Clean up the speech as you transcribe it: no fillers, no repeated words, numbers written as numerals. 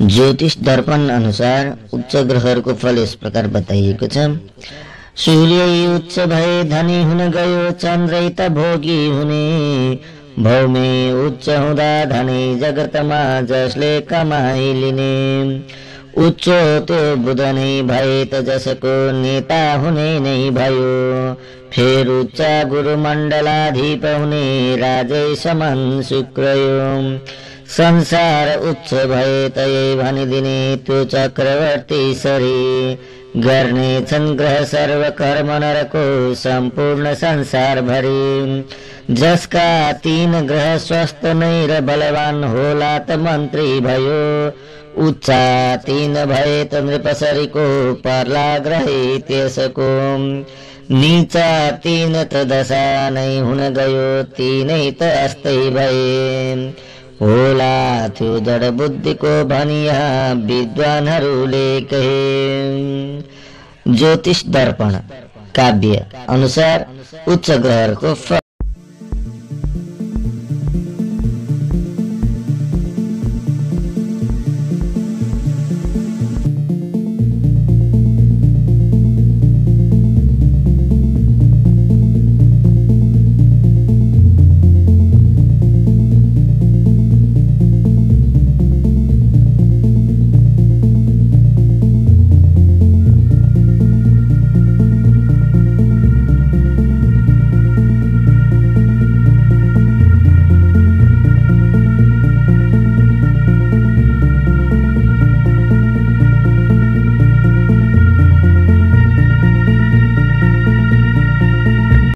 ज्योतिष दर्पण अनुसार उच्च ग्रहहरूको फल यस प्रकार बताइएको छ। सूर्य उच्च भए धनी हुन गयो, चन्द्रै त भोगी हुने। भौमे उच्च हुँदा धनी जगतमा जसले कमाई लिने। उच्च त्यो बुध नै भए त जसको नेता हुने नै भयो। फेर उच्च गुरु मण्डलाधिप हुने राजै समान शुक्र यो। संसार उच्च भए त यही भनिदिने त्यो चक्रवर्ती सरी। गर्ने छन् ग्रह सर्व कर्म नरको सम्पूर्ण संसार भरि। जसका 3 ग्रह स्वस्थ नै र बलवान होला त मन्त्री भयो। उच्च 3 भए त नृपसरीको पर्ला ग्रही त्यसको। नीचा 3 त दशा नै हुन गयो, तीनै त अस्तै भए। होला थियो जड बुद्धिको भनिया विद्वानहरूले कहे। ज्योतिष दर्पण काव्य अनुसार उच्च ग्रहहरूको